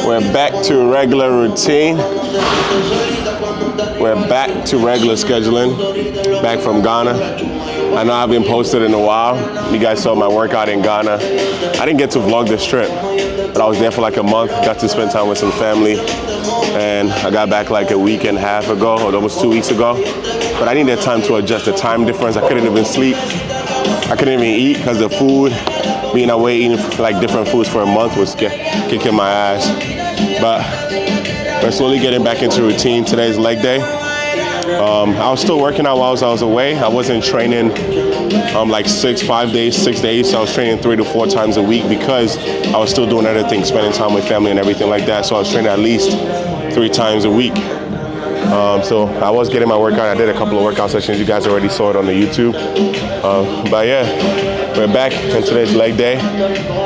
We're back to regular routine. We're back to regular scheduling. Back from Ghana. I know I haven't posted in a while. You guys saw my workout in Ghana. I didn't get to vlog this trip, but I was there for like a month. Got to spend time with some family. And I got back like a week and a half ago, or almost 2 weeks ago. But I needed time to adjust the time difference. I couldn't even sleep. I couldn't even eat because the food, being away eating like different foods for a month was kicking my ass. But we're slowly getting back into routine. Today's leg day. I was still working out while I was away. I wasn't training like 6 days. So I was training 3 to 4 times a week because I was still doing other things, spending time with family and everything like that. So I was training at least 3 times a week. So I was getting my workout. I did a couple of workout sessions. You guys already saw it on the YouTube. But yeah, we're back and today's leg day.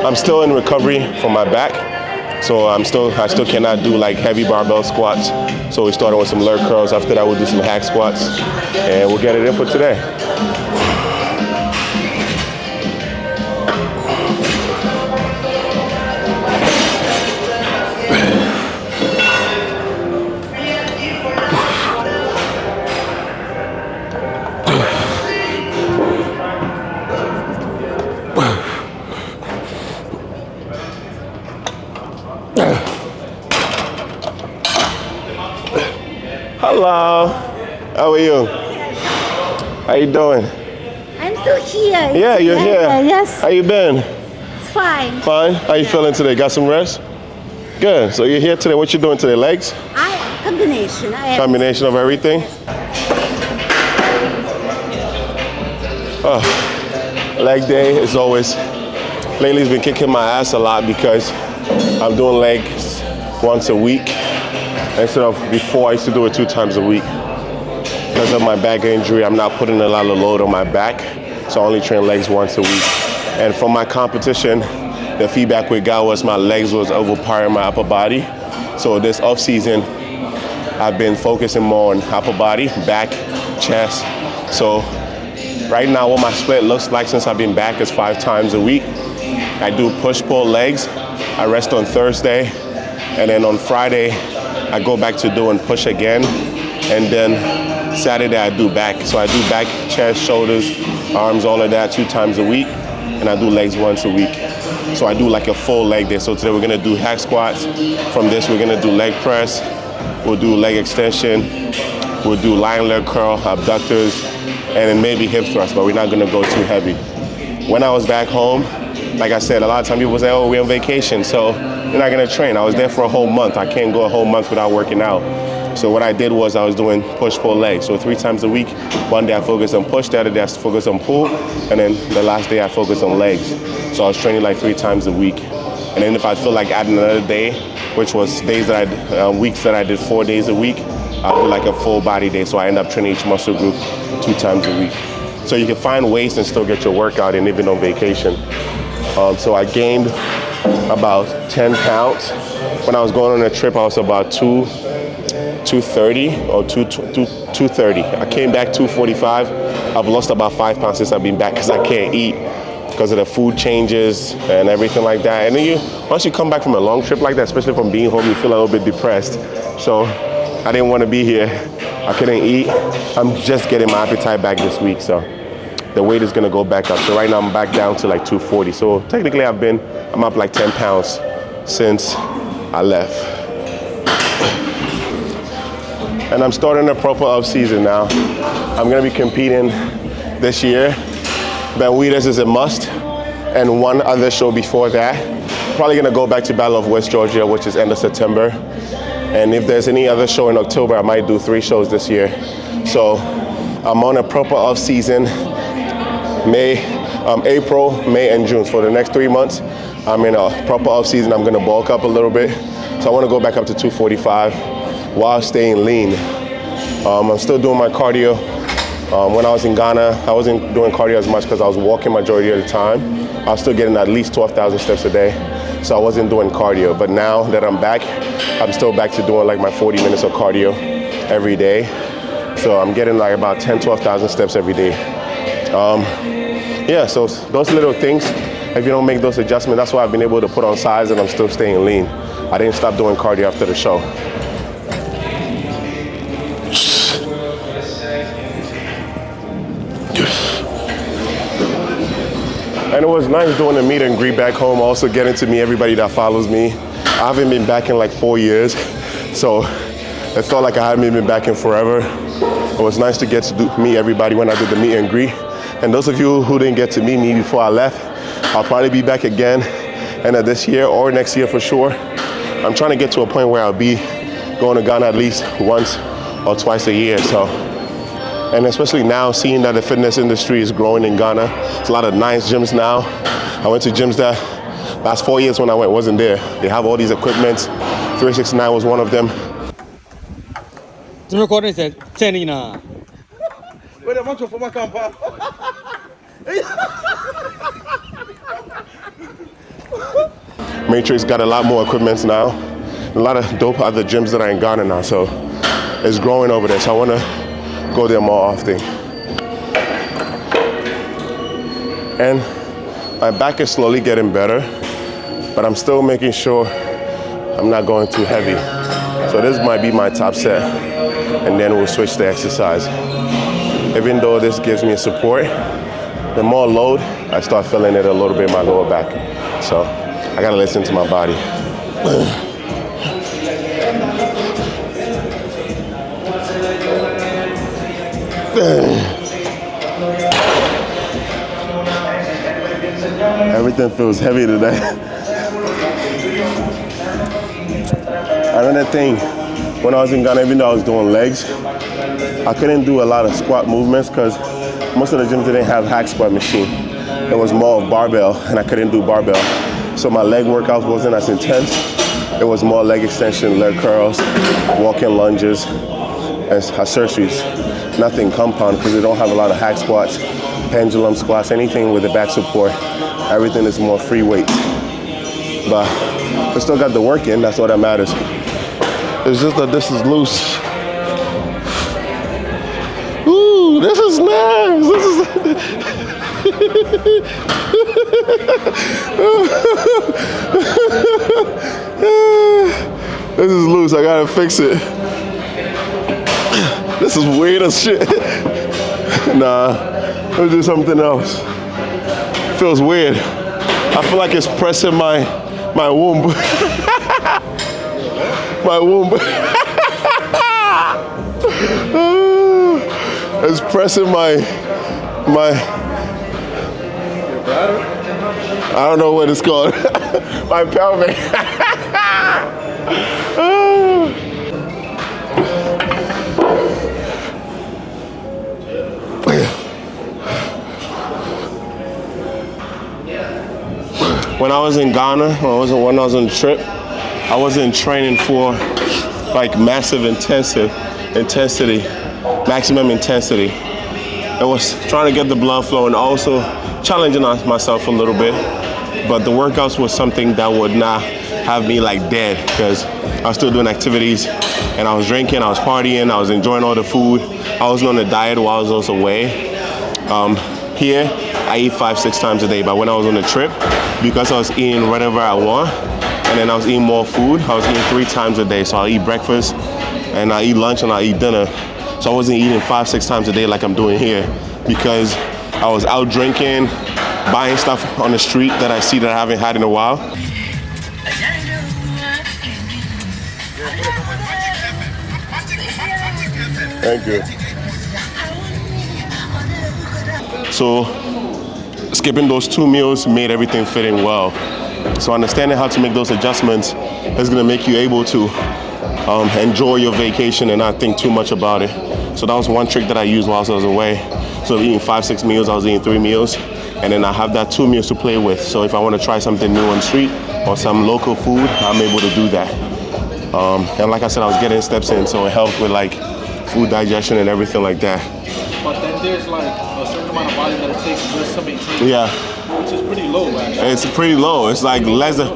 I'm still in recovery from my back. So I still cannot do like heavy barbell squats. So we started with some leg curls. After that, we'll do some hack squats and we'll get it in for today. Hello, how are you? How you doing? I'm still here. Yeah, you're here. Yes. How you been? It's fine. Fine? How you feeling today? Got some rest? Good. So you're here today. What you doing today? Legs? Combination. Combination of everything? Leg day is always, lately it's been kicking my ass a lot because I'm doing legs once a week. Instead of before, I used to do it 2 times a week. Because of my back injury, I'm not putting a lot of load on my back, so I only train legs once a week. And from my competition, the feedback we got was my legs was overpowering my upper body. So this off season, I've been focusing more on upper body, back, chest. So right now, what my split looks like since I've been back is 5 times a week. I do push-pull legs. I rest on Thursday, and then on Friday, I go back to doing push again, and then Saturday I do back. So I do back, chest, shoulders, arms, all of that 2 times a week, and I do legs once a week. So I do like a full leg day. So today we're gonna do hack squats. From this we're gonna do leg press, we'll do leg extension, we'll do lion leg curl, abductors, and then maybe hip thrust, but we're not gonna go too heavy. When I was back home, like I said, a lot of times people say, oh, we're on vacation, so you're not gonna train. I was there for a whole month. I can't go a whole month without working out. So what I did was I was doing push-pull legs. So 3 times a week. One day I focused on push, the other day I focused on pull, and then the last day I focused on legs. So I was training like 3 times a week. And then if I feel like adding another day, which was days that weeks that I did 4 days a week, I'll do like a full body day. So I end up training each muscle group 2 times a week. So you can find ways and still get your workout in even on vacation. So I gained about 10 pounds. When I was going on a trip, I was about 230 or 230. I came back 245. I've lost about 5 pounds since I've been back because I can't eat because of the food changes and everything like that. And then once you come back from a long trip like that, especially from being home, you feel a little bit depressed. So I didn't want to be here. I couldn't eat. I'm just getting my appetite back this week, so the weight is gonna go back up. So right now I'm back down to like 240. So technically I'm up like 10 pounds since I left. And I'm starting a proper off season now. I'm gonna be competing this year. Benavides is a must, and one other show before that. Probably gonna go back to Battle of West Georgia, which is end of September. And if there's any other show in October, I might do 3 shows this year. So I'm on a proper off season. April, May, and June. So for the next 3 months, I'm in a proper off season. I'm gonna bulk up a little bit. So I wanna go back up to 245 while staying lean. I'm still doing my cardio. When I was in Ghana, I wasn't doing cardio as much because I was walking majority of the time. I was still getting at least 12,000 steps a day. So I wasn't doing cardio. But now that I'm back, I'm still back to doing like my 40 minutes of cardio every day. So I'm getting like about 10, 12,000 steps every day. Yeah, so those little things. if you don't make those adjustments, that's why I've been able to put on size and I'm still staying lean. I didn't stop doing cardio after the show. And it was nice doing the meet and greet back home, also getting to meet everybody that follows me. I haven't been back in like 4 years, so it felt like I haven't been back in forever. It was nice to get to meet everybody when I did the meet and greet. And those of you who didn't get to meet me before I left, I'll probably be back again end of this year or next year for sure. I'm trying to get to a point where I'll be going to Ghana at least once or twice a year. So, and especially now, seeing that the fitness industry is growing in Ghana, there's a lot of nice gyms now. I went to gyms that last 4 years when I went wasn't there. They have all these equipments. 369 was one of them. Matrix got a lot more equipment now. A lot of dope other gyms that are in Ghana now, so it's growing over there. So I want to go there more often. And my back is slowly getting better, but I'm still making sure I'm not going too heavy. So this might be my top set, and then we'll switch to exercise. Even though this gives me support, the more load, I start feeling it a little bit in my lower back. So I gotta listen to my body. Everything feels heavy today. Another thing, when I was in Ghana, even though I was doing legs, I couldn't do a lot of squat movements because most of the gyms didn't have hack squat machine. It was more of barbell, and I couldn't do barbell. So my leg workouts wasn't as intense. It was more leg extension, leg curls, walking lunges, and accessories. Nothing compound because they don't have a lot of hack squats, pendulum squats, anything with the back support. Everything is more free weight. But I still got the work in, that's all that matters. It's just that this is loose. Ooh, this is nice. This is this is loose, I gotta fix it. This is weird as shit. Nah, let's do something else. Feels weird. I feel like it's pressing my womb. My womb. It's pressing my I don't know what it's called. My pelvic. When I was in Ghana, when I was on the trip, I wasn't training for like maximum intensity. It was trying to get the blood flow and also challenging myself a little bit. But the workouts was something that would not have me like dead because I was still doing activities and I was drinking, I was partying, I was enjoying all the food. I wasn't on a diet while I was also away. Here, I eat 5-6 times a day, but when I was on the trip, because I was eating whatever I want, and then I was eating more food, I was eating 3 times a day. So I'll eat breakfast, and I eat lunch, and I eat dinner. So I wasn't eating 5-6 times a day like I'm doing here, because I was out drinking, buying stuff on the street that I see that I haven't had in a while. Thank you. So skipping those 2 meals made everything fit in well. So understanding how to make those adjustments is gonna make you able to enjoy your vacation and not think too much about it. So that was one trick that I used while I was away. So eating 5-6 meals, I was eating 3 meals. And then I have that 2 meals to play with. So if I want to try something new on the street or some local food, I'm able to do that. And like I said, I was getting steps in, so it helped with like food digestion and everything like that. But then there's like a certain amount of volume that it takes just to maintain. Yeah. Which is pretty low, actually. It's pretty low. It's like less than,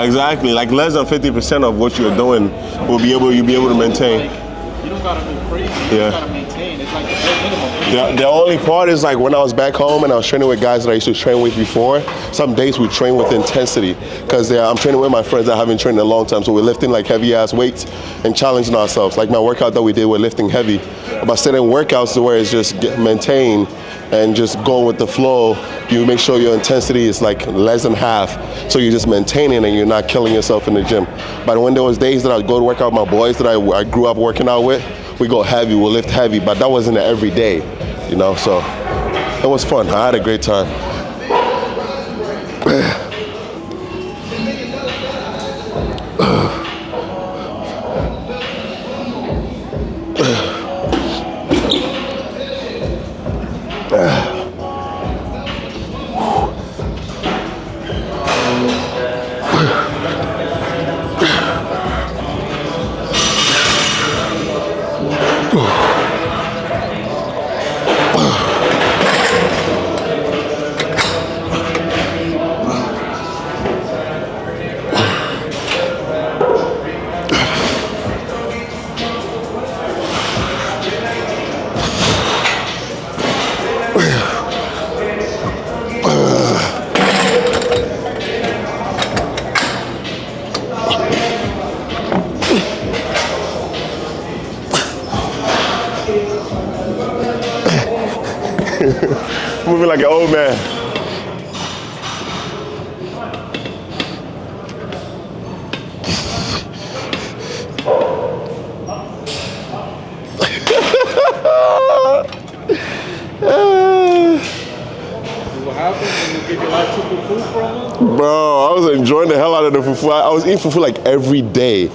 exactly, like less than 50% of what you're doing you'll be able to maintain. Like, you don't gotta go crazy. You just gotta maintain. It's like the bare minimum. The only part is like when I was back home and I was training with guys that I used to train with before, some days we train with intensity because I'm training with my friends that I haven't trained in a long time. So we're lifting like heavy ass weights and challenging ourselves. Like my workout that we did, we're lifting heavy. But certain workouts where it's just maintained and just going with the flow, you make sure your intensity is like less than half. So you're just maintaining and you're not killing yourself in the gym. But when there was days that I'd go to work out with my boys that I grew up working out with, we go heavy, we'll lift heavy, but that wasn't every day, you know, so it was fun. I had a great time. Moving like an old man. What happened when you get your life to fufu for a month? Bro, I was enjoying the hell out of the fufu. I was eating fufu like every day.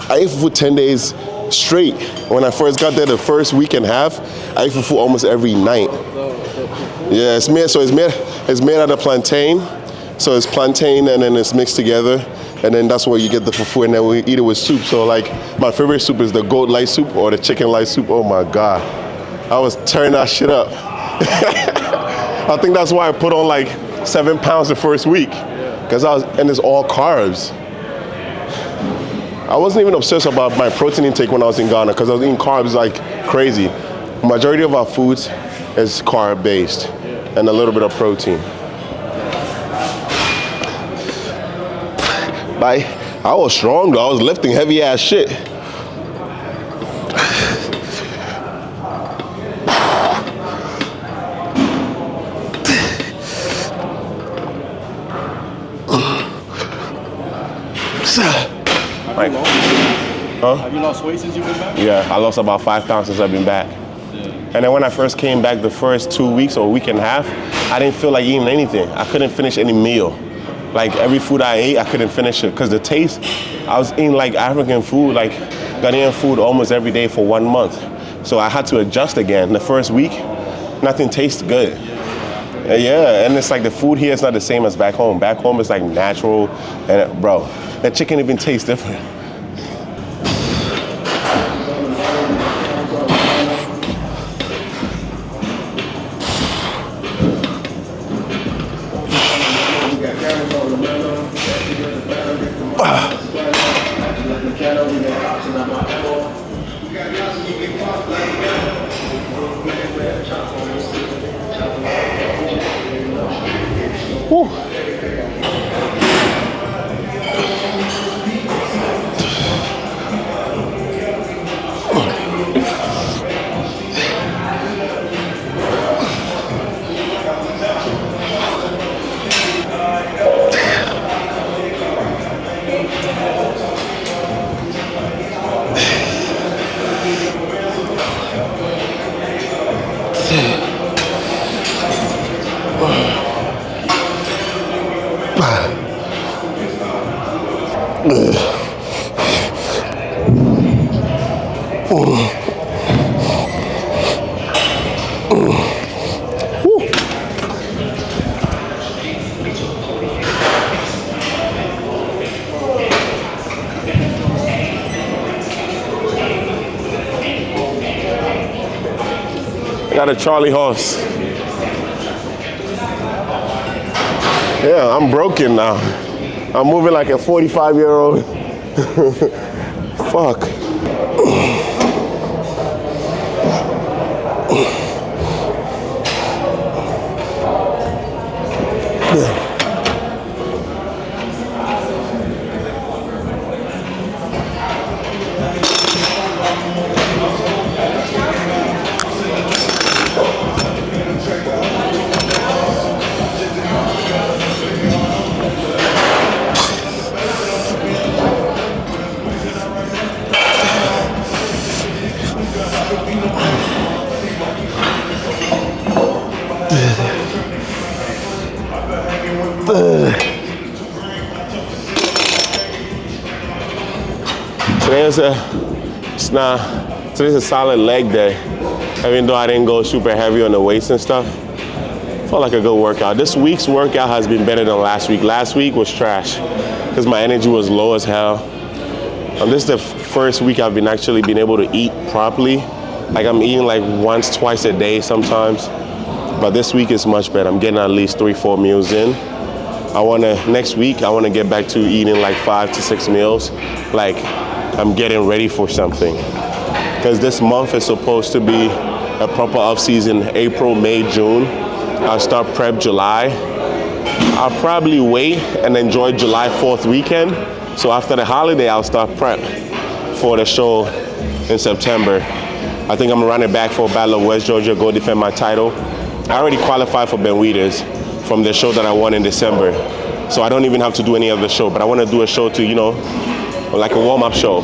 I ate fufu 10 days straight. When I first got there, the first week and a half, I ate fufu almost every night. Yeah, it's made out of plantain. So it's plantain and then it's mixed together. And then that's where you get the fufu, and then we eat it with soup. So like, my favorite soup is the goat light soup or the chicken light soup. Oh my God. I was tearing that shit up. I think that's why I put on like 7 pounds the first week. And it's all carbs. I wasn't even obsessed about my protein intake when I was in Ghana because I was eating carbs like crazy. Majority of our foods is carb based and a little bit of protein. I was strong though. I was lifting heavy ass shit. Have you lost weight since you've been back? Yeah, I lost about 5 pounds since I've been back. And then when I first came back the first 2 weeks or a week and a half, I didn't feel like eating anything. I couldn't finish any meal. Like every food I ate, I couldn't finish it because the taste, I was eating like African food, like Ghanaian food almost every day for 1 month. So I had to adjust again. The first week, nothing tastes good. Yeah, and it's like the food here is not the same as back home. Back home is like natural, and bro, the chicken even tastes different. Woo. Got a Charlie horse. Yeah, I'm broken now. I'm moving like a 45-year-old. Fuck. Today's a solid leg day. Even though I didn't go super heavy on the weights and stuff, felt like a good workout. This week's workout has been better than last week. Last week was trash because my energy was low as hell. This is the first week I've been able to eat properly. Like I'm eating like once, twice a day sometimes. But this week is much better. I'm getting at least 3-4 meals in. Next week, I want to get back to eating like 5 to 6 meals. Like I'm getting ready for something. Because this month is supposed to be a proper off season, April, May, June. I'll start prep July. I'll probably wait and enjoy July 4th weekend. So after the holiday, I'll start prep for the show in September. I think I'm running back for Battle of West Georgia, go defend my title. I already qualified for Benavides from the show that I won in December. So I don't even have to do any other show, but I want to do a show to, like a warm-up show.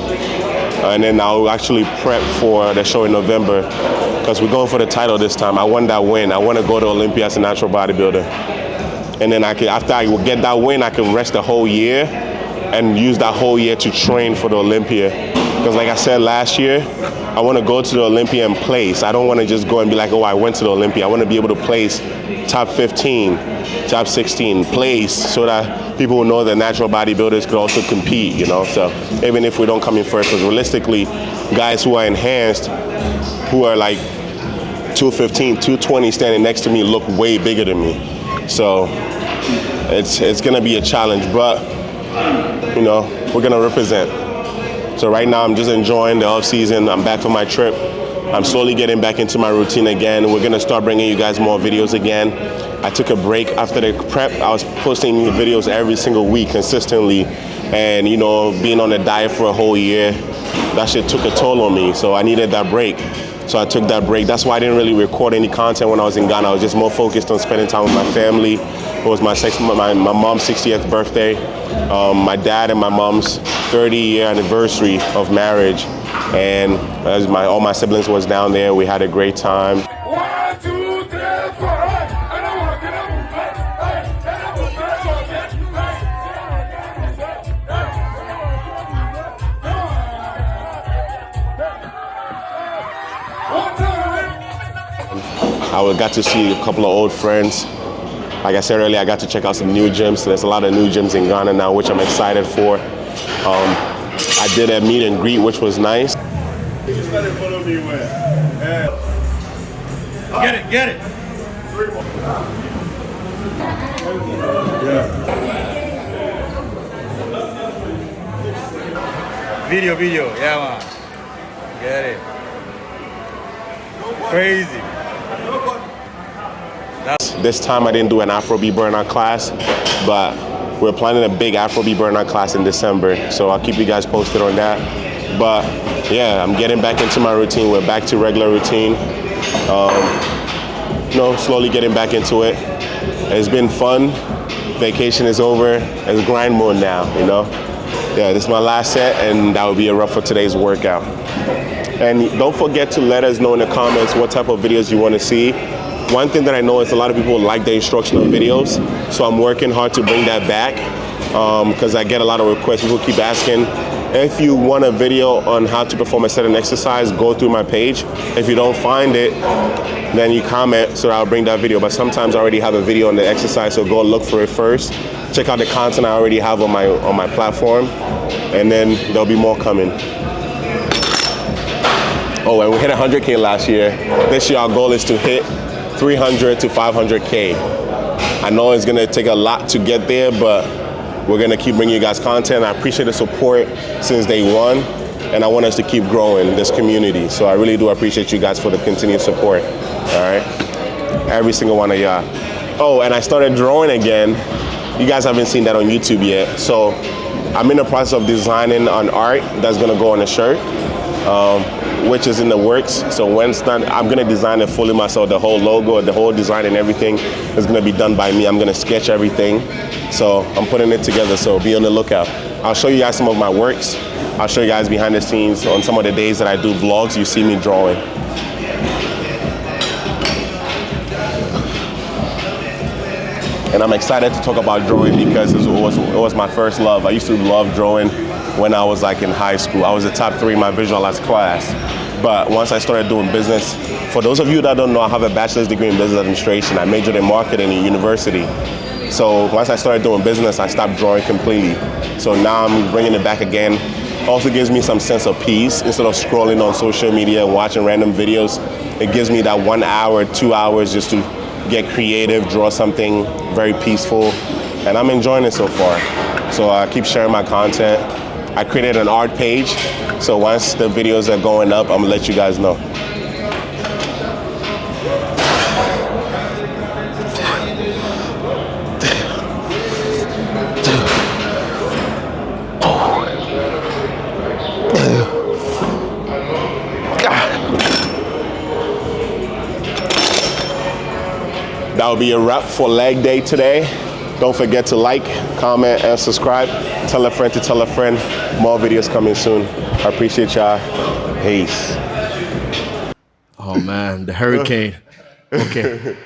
And then I'll actually prep for the show in November because we're going for the title this time. I want that win. I want to go to Olympia as a natural bodybuilder. And then after I get that win, I can rest the whole year and use that whole year to train for the Olympia. Because like I said last year, I want to go to the Olympia and place. I don't want to just go and be like, oh, I went to the Olympia. I want to be able to place top 15, top 16, place so that people will know that natural bodybuilders could also compete, So even if we don't come in first, because realistically, guys who are enhanced, who are like 215, 220 standing next to me look way bigger than me. So it's going to be a challenge, but, we're going to represent. So right now I'm just enjoying the off season. I'm back from my trip. I'm slowly getting back into my routine again. We're gonna start bringing you guys more videos again. I took a break after the prep. I was posting videos every single week consistently. And being on a diet for a whole year, that shit took a toll on me. So I needed that break. So I took that break. That's why I didn't really record any content when I was in Ghana. I was just more focused on spending time with my family. It was my mom's 60th birthday, my dad and my mom's 30-year anniversary of marriage, and all my siblings was down there. We had a great time. 1, 2, 3, 4. I got to see a couple of old friends. Like I said earlier, I got to check out some new gyms. So there's a lot of new gyms in Ghana now, which I'm excited for. I did a meet and greet, which was nice. Get it. Video, yeah, man. Get it. Crazy. This time I didn't do an Afrobeat burnout class, but we're planning a big Afrobeat burnout class in December, so I'll keep you guys posted on that. But yeah, I'm getting back into my routine. We're back to regular routine. Slowly getting back into it. It's been fun. Vacation is over. It's grind mode now, Yeah, this is my last set, and that will be a wrap for today's workout. And don't forget to let us know in the comments what type of videos you want to see. One thing that I know is a lot of people like the instructional videos, so I'm working hard to bring that back because I get a lot of requests. People keep asking, if you want a video on how to perform a certain exercise, go through my page. If you don't find it, then you comment, so I'll bring that video. But sometimes I already have a video on the exercise, so go look for it first. Check out the content I already have on my platform, and then there'll be more coming. Oh, and we hit 100K last year. This year our goal is to hit 300 to 500K. I know it's gonna take a lot to get there, but we're gonna keep bringing you guys content. I appreciate the support since day one, and I want us to keep growing this community. So I really do appreciate you guys for the continued support, all right? Every single one of y'all. Oh, and I started drawing again. You guys haven't seen that on YouTube yet. So I'm in the process of designing an art that's gonna go on a shirt. Which is in the works. So when it's done, I'm gonna design it fully myself. The whole logo, the whole design and everything is gonna be done by me. I'm gonna sketch everything. So I'm putting it together, so be on the lookout. I'll show you guys some of my works. I'll show you guys behind the scenes on some of the days that I do vlogs. You see me drawing. And I'm excited to talk about drawing because it was my first love. I used to love drawing when I was like in high school. I was the top 3 in my visual arts class. But once I started doing business, for those of you that don't know, I have a bachelor's degree in business administration. I majored in marketing in university. So once I started doing business, I stopped drawing completely. So now I'm bringing it back again. Also gives me some sense of peace. Instead of scrolling on social media and watching random videos, it gives me that 1 hour, 2 hours just to get creative, draw something very peaceful. And I'm enjoying it so far. So I keep sharing my content. I created an art page. So once the videos are going up, I'm gonna let you guys know. That will be a wrap for leg day today. Don't forget to like, comment, and subscribe. Tell a friend to tell a friend. More videos coming soon. I appreciate y'all. Peace. Oh man, the hurricane. Okay.